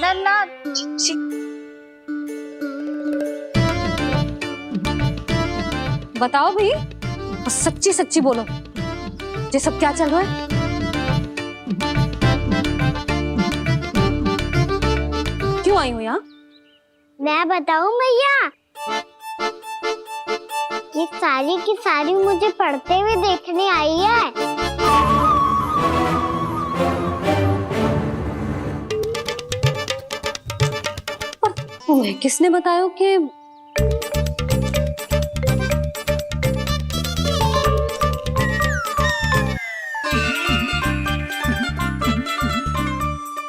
नन्ना बताओ भाई, सच्ची सच्ची बोलो, ये सब क्या चल रहा है? क्यों आई हो यहाँ? मैं बताऊं भैया, ये सारी की सारी मुझे पढ़ते हुए देखने आई है। पर तुम्हें किसने बताया कि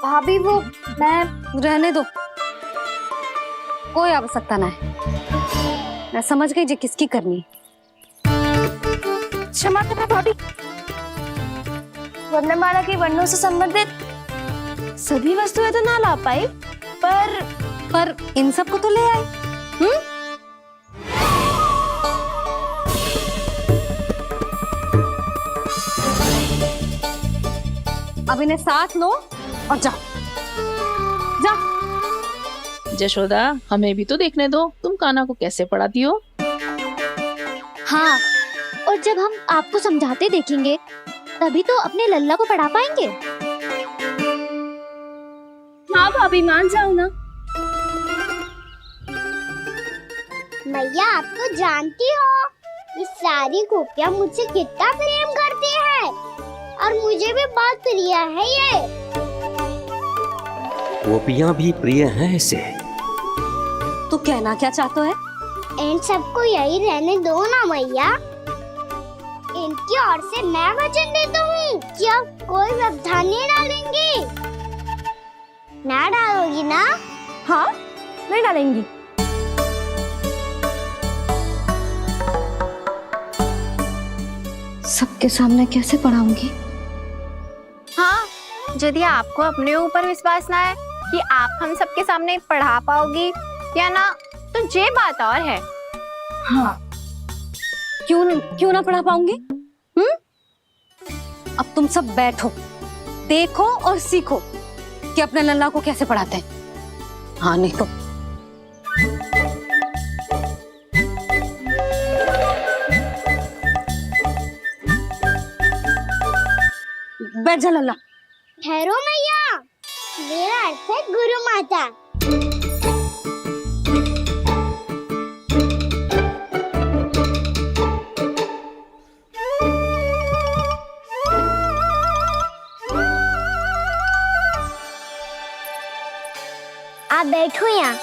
भाभी वो मैं रहने दो, कोई आवश्यकता ना है। मैं समझ गई जी किसकी करनी। क्षमा करना भाभी, वर्णमाला के वर्णों से संबंधित सभी वस्तुएं तो ना ला पाई, पर इन सब को तो ले आए। अब इन्हें साथ लो और जाओ जाओ। यशोदा, हमें भी तो देखने दो, तुम कान्हा को कैसे पढ़ाती हो। हाँ, और जब हम आपको समझाते देखेंगे तभी तो अपने लल्ला को पढ़ा पाएंगे। हाँ भाभी, मान जाओ ना। मैया, आप तो जानती हो ये सारी गोपियां मुझसे कितना प्रेम करती है, और मुझे भी बहुत प्रिय है ये। गोपियां भी प्रिय हैं इसे। तो कहना क्या चाहते है? इन सबको यही रहने दो ना मैया। इनकी ओर से मैं वचन देता हूँ कि अब कोई व्यवधान नहीं डालेंगी। ना डालोगी ना? हाँ, नहीं डालेंगी। सबके सामने कैसे पढ़ाऊंगी? हाँ, यदि आपको अपने ऊपर विश्वास ना है कि आप हम सबके सामने पढ़ा पाओगी या ना, तो ये बात और है। हाँ, क्यों ना पढ़ा पाऊंगी? अब तुम सब बैठो, देखो और सीखो कि अपने लल्ला को कैसे पढ़ाते हैं। हाँ, नहीं तो बैठ जा लल्ला। ठहरो मैया, मेरा अर्थ है गुरु माता। आप बैठो यहाँ।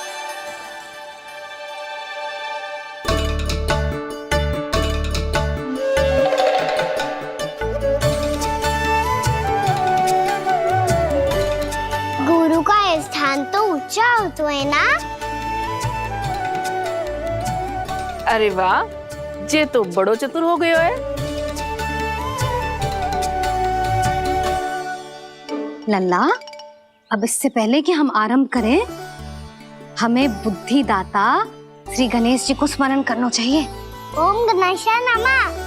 गुरु का स्थान तो ऊंचा होता है ना? अरे वाह, जे तो बड़ो चतुर हो गयो है। लल्ला, अब इससे पहले कि हम आरंभ करें, हमें बुद्धिदाता श्री गणेश जी को स्मरण करना चाहिए। ओम गणेशाय नमः।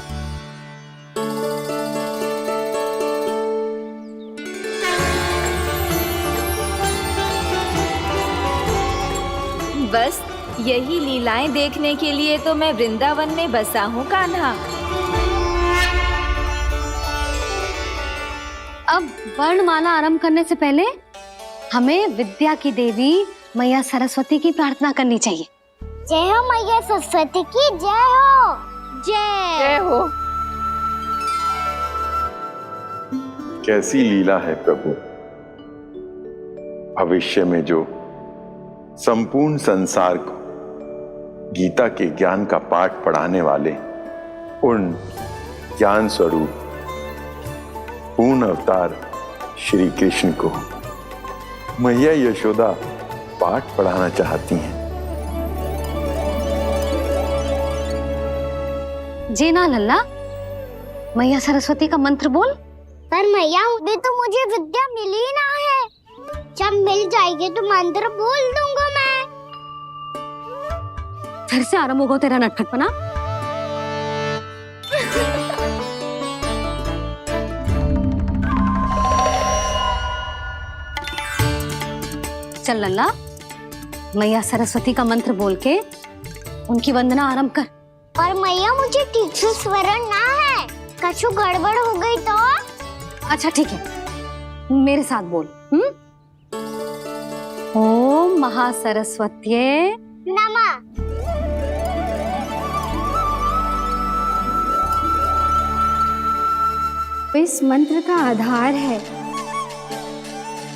बस यही लीलाएं देखने के लिए तो मैं वृंदावन में बसा हूँ कान्हा। अब वर्णमाला आरंभ करने से पहले हमें विद्या की देवी मैया सरस्वती की प्रार्थना करनी चाहिए। जय हो मैया सरस्वती की जय हो। जय हो। कैसी लीला है प्रभु, भविष्य में जो संपूर्ण संसार को गीता के ज्ञान का पाठ पढ़ाने वाले उन ज्ञान स्वरूप पूर्ण अवतार श्री कृष्ण को मैया यशोदा पाठ पढ़ाना चाहती हैं। जी ना लल्ला, मैया सरस्वती का मंत्र बोल। पर मैया, अभी तो मुझे विद्या मिली ना है। जब मिल जाएगी तो मंत्र बोल दूंगा मैं। फिर से आरंभ होगा तेरा नटखटपना। चल लल्ला, मैया सरस्वती का मंत्र बोल के उनकी वंदना आरंभ कर। और मैया मुझे ठीक से स्वरण ना है, कछु गड़बड़ हो गई तो? अच्छा ठीक है, मेरे साथ बोल। ओम महासरस्वत्ये नमः। इस मंत्र का आधार है।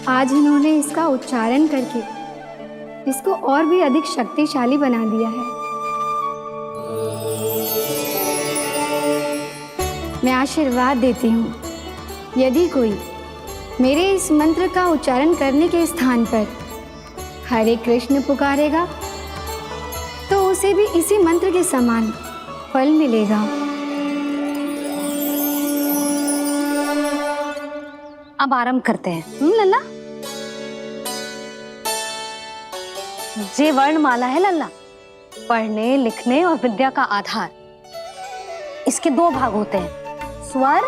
आज इन्होंने इसका उच्चारण करके इसको और भी अधिक शक्तिशाली बना दिया है। मैं आशीर्वाद देती हूँ, यदि कोई मेरे इस मंत्र का उच्चारण करने के स्थान पर हरे कृष्ण पुकारेगा तो उसे भी इसी मंत्र के समान फल मिलेगा। अब आरंभ करते हैं। लल्ला, जे वर्णमाला है लल्ला, पढ़ने लिखने और विद्या का आधार। इसके दो भाग होते हैं, स्वर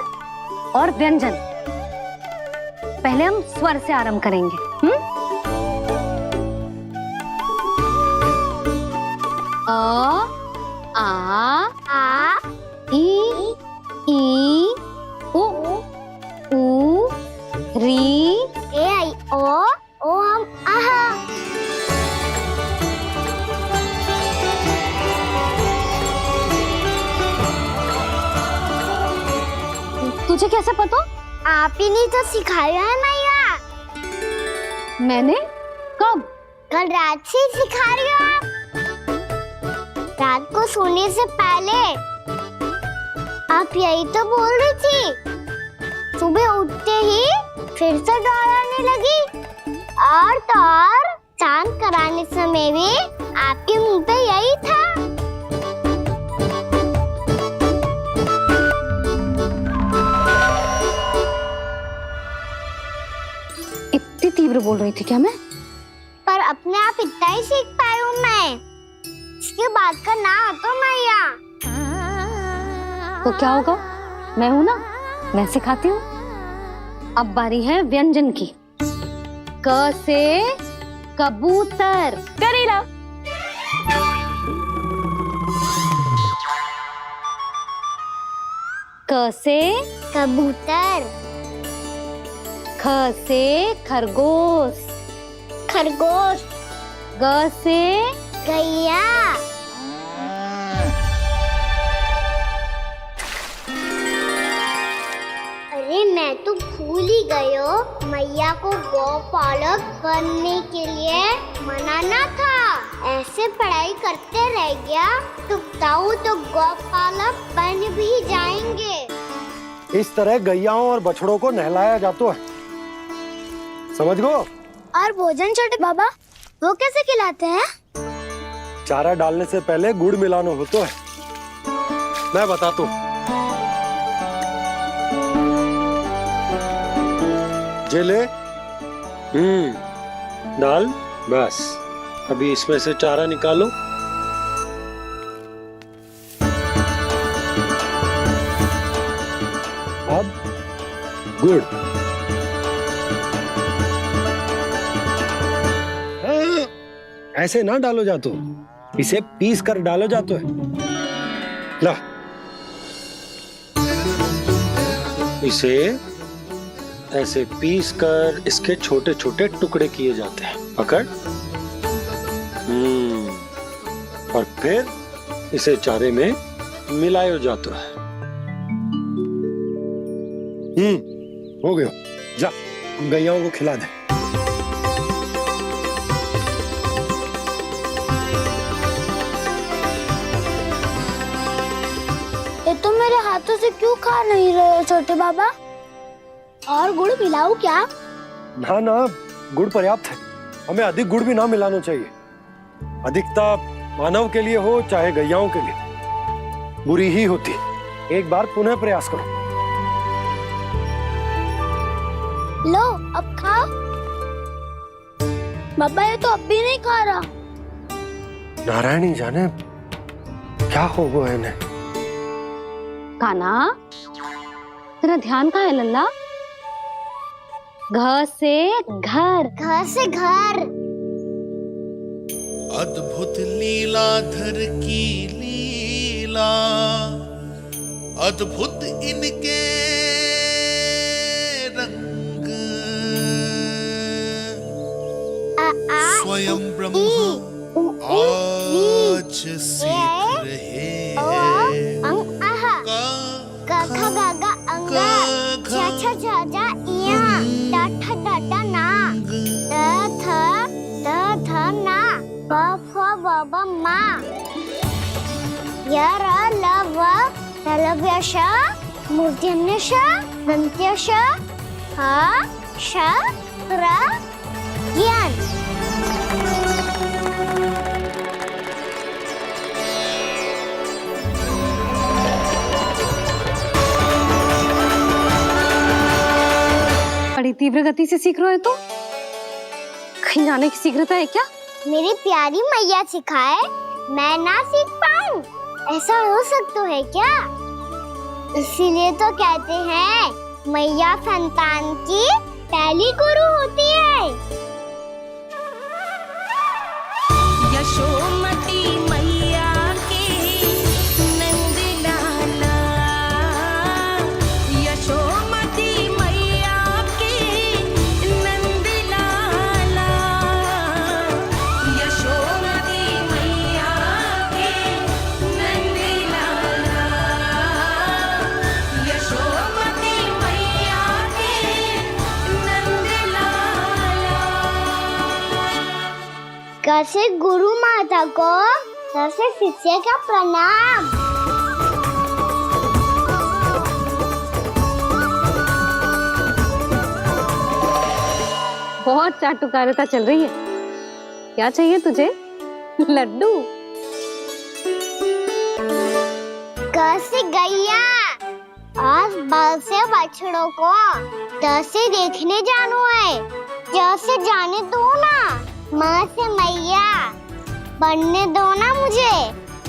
और व्यंजन। पहले हम स्वर से आरंभ करेंगे। अ, आ, ई, उ, री, ए आई ओ हम आहा। तुझे कैसे पता? आप ही ने तो सिखाया है मैया। मैंने? कब? कल रात से सिखा रही हो आप। रात को सोने से पहले आप यही तो बोल रही थी। सुबह उठते ही फिर से दोहराने लगी, और तो और चांद कराने समय भी आपके मुंह पे यही था। इतनी तीव्र बोल रही थी क्या मैं? पर अपने आप इतना ही सीख पाई हूँ मैं। इसके बाद का ना तो मैया। तो क्या होगा? मैं हूं ना, मैं सिखाती हूँ। अब बारी है व्यंजन की। क से कबूतर। करेला। क से कबूतर। ख से खरगोश। खरगोश। ग से गैया। अरे मैं तो भूल ही गई हो, मैया को गौपालक बनने के लिए मनाना था। ऐसे पढ़ाई करते रह गया तो ताऊ तो गौपालक बन भी जाएंगे। इस तरह गैयाओं और बछड़ों को नहलाया जाता है, समझ गो? और भोजन छोटे बाबा वो कैसे खिलाते हैं? चारा डालने से पहले गुड़ मिलाना होता है। मैं बताता हूँ। जेले डाल, बस अभी इसमें से चारा निकालो। अब गुड़। ऐसे ना डालो जातो, इसे पीस कर डालो जातो है। ला, इसे ऐसे पीस कर इसके छोटे छोटे टुकड़े किए जाते हैं। पकड़। और फिर इसे चारे में मिलाया जाता है। हो गया, जा गैयाओं को खिला दे। ये तो मेरे हाथों से क्यों खा नहीं रहे हो छोटे बाबा? और गुड़ मिलाऊं क्या? ना ना, गुड़ पर्याप्त है। हमें अधिक गुड़ भी ना मिलाना चाहिए। अधिकता मानव के लिए हो चाहे गैयाओं के लिए बुरी ही होती। एक बार पुनः प्रयास करो। लो अब खाओ। बाबा ये तो अब भी नहीं खा रहा। नारायणी जाने क्या हो गया इन्हें। काना, तेरा ध्यान कहाँ है लल्ला? घ से घर। घर से घर। अद्भुत लीलाधर की लीला, अद्भुत इनके रंग, स्वयं ब्रह्मा आज सीख रहे हैं। क ख ग घ अंग, छ छ झ झ इया, ट ठ ड ड ना, द ध ना, ब फ ब ब मा, य र ल व तलव्य श, मूर्धन्य श, दन्त्य श, ह श र ज्ञान। बड़ी तीव्र गति से सीख रहे हो तो कहीं जाने की शीघ्रता है क्या? मेरी प्यारी मैया सिखाए, मैं ना सीख पाऊं, ऐसा हो सकता है क्या? इसीलिए तो कहते हैं मैया संतान की पहली गुरु होती है। यशोमती मैया की नंद लाला, यशोमती मैया की नंद लाला, यशोमती मैया की नंद लाला, यशोमती मैया की नंद लाला। कैसे गुरु माता को कैसे शिष्य का प्रणाम। बहुत चाटुकारिता चल रही है। क्या चाहिए तुझे? लड्डू? कैसे गैया आज बल से बछड़ों को कैसे देखने जानो है, जैसे जाने दो ना, माँ से मैया बनने दो ना मुझे,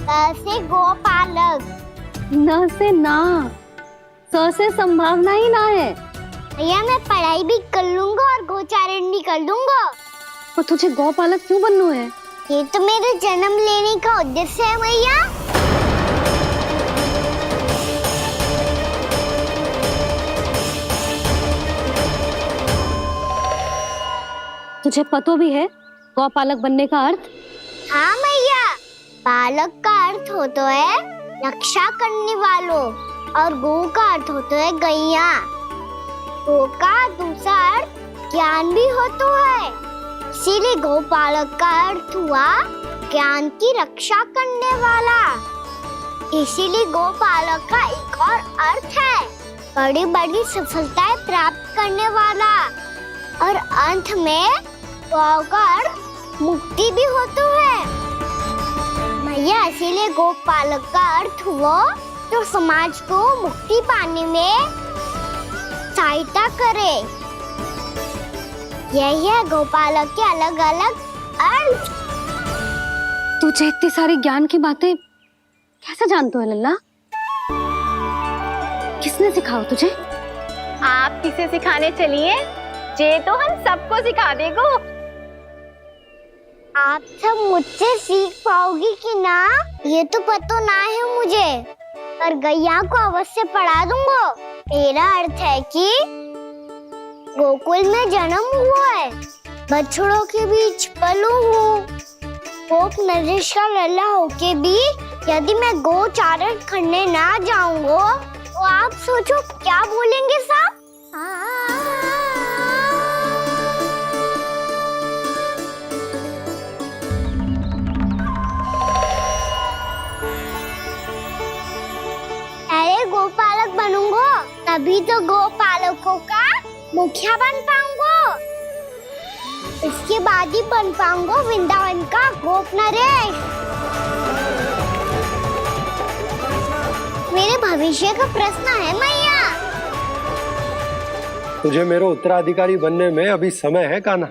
कैसे गोपालक। न से ना, स से संभावना ही ना है। भैया मैं पढ़ाई भी कर लूंगा और गोचारण भी कर दूंगा। और तुझे गौपालक क्यों बनना है? ये तो मेरे जन्म लेने का उद्देश्य है मैया। तुझे पता भी है गौपालक बनने का अर्थ? हाँ मैया, पालक का अर्थ होता है रक्षा करने वालों और गौ का अर्थ होता है गैया। गौ का दूसरा अर्थ ज्ञान भी होता है, इसीलिए गौपालक का अर्थ हुआ ज्ञान की रक्षा करने वाला। इसीलिए गौपालक का एक और अर्थ है बड़ी बड़ी सफलताएं प्राप्त करने वाला, और अंत में गौ का अर्थ मुक्ति भी होता है। भैया इसीलिए गोपालक का अर्थ हुआ जो समाज को मुक्ति पाने में सहायता करे। यही है गोपालक के अलग अलग अर्थ। तुझे इतनी सारी ज्ञान की बातें कैसे जानते हो लल्ला? किसने सिखाया तुझे? आप किसे सिखाने चलिए, जे तो हम सबको सिखा देगो। आप सब मुझसे सीख पाओगी कि ना ये तो पता ना है मुझे, पर गैया को अवश्य पढ़ा दूंगा। मेरा अर्थ है कि गोकुल में जन्म हुआ है, बछड़ों के बीच पलू हूँ, गोप नरेश का लल्ला होके भी यदि मैं गोचारण करने ना जाऊंगा तो आप सोचो क्या बोलेंगे साहब? अरे गोपालक बनूंगा तभी तो गोपालकों का मुखिया बन पाऊंगा, इसके बाद ही बन पाऊंगा वृंदावन का गोप नरेश। मेरे भविष्य का प्रश्न है मैया। तुझे मेरा उत्तराधिकारी बनने में अभी समय है कान्हा,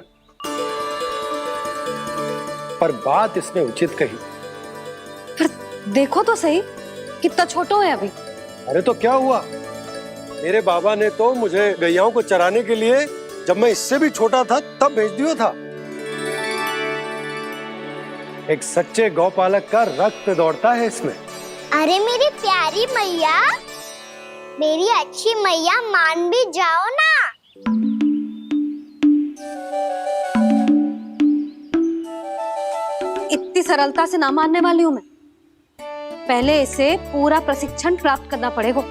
पर बात इसने उचित कही। पर देखो तो सही कितना छोटो है अभी। अरे तो क्या हुआ, मेरे बाबा ने तो मुझे गैयाओं को चराने के लिए जब मैं इससे भी छोटा था तब भेज दिया था। एक सच्चे गौपालक का रक्त दौड़ता है इसमें। अरे मेरी प्यारी मैया, मेरी अच्छी मैया, मान भी जाओ ना। इतनी सरलता से ना मानने वाली हूं मैं। पहले इसे पूरा प्रशिक्षण प्राप्त करना पड़ेगा,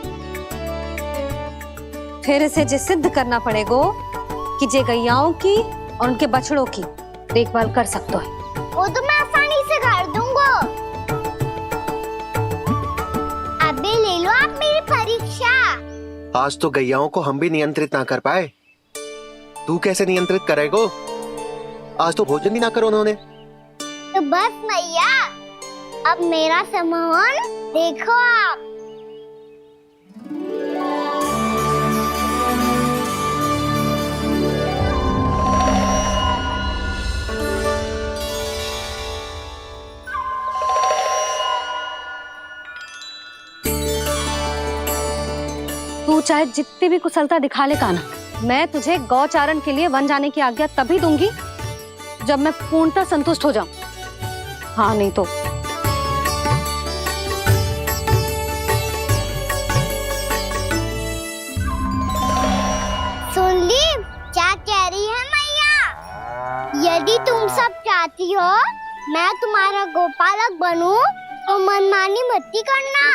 फिर इसे जे सिद्ध करना पड़ेगा कि जे गैयाओं की और उनके बछड़ों की देखभाल कर सकते है। वो तो मैं आसानी से कर दूंगा। अबे ले लो आप मेरी परीक्षा। आज तो गैयाओं को हम भी नियंत्रित ना कर पाए, तू कैसे नियंत्रित करेगो? आज तो भोजन ही ना करो उन्होंने। तो बस मैया, अब मेरा सम्मान देखो आप। तू चाहे जितनी भी कुशलता दिखा ले कान्हा, मैं तुझे गौचारण के लिए वन जाने की आज्ञा तभी दूंगी जब मैं पूर्णतः संतुष्ट हो जाऊं। हाँ नहीं तो सुन ली क्या कह रही है मैया? यदि तुम सब चाहती हो मैं तुम्हारा गोपालक बनूं तो मनमानी मत करना,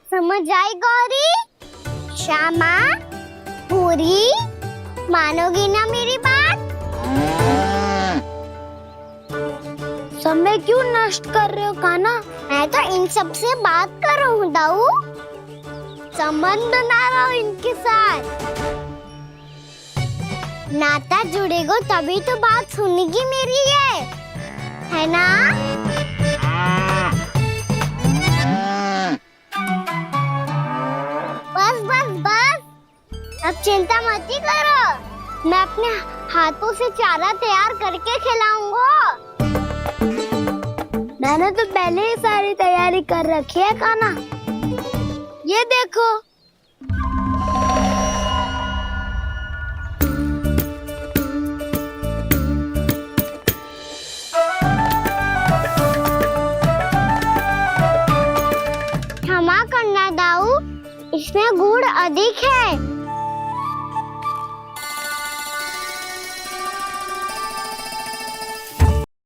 समझ आई गौरी? श्यामा, पूरी, मानोगी ना मेरी बात? समय क्यों नष्ट कर रहे हो कान्हा? मैं तो इन सब से बात कर रहा हूँ दाऊ, संबंध बना रहा हूँ इनके साथ। नाता जुड़ेगा तभी तो बात सुनेगी मेरी है ना? बस बस बस, अब चिंता मत ही करो, मैं अपने हाथों से चारा तैयार करके खिलाऊंगा। मैंने तो पहले ही सारी तैयारी कर रखी है कान्हा, ये देखो। क्षमा करना दाऊ, इसमें गुड़ अधिक है।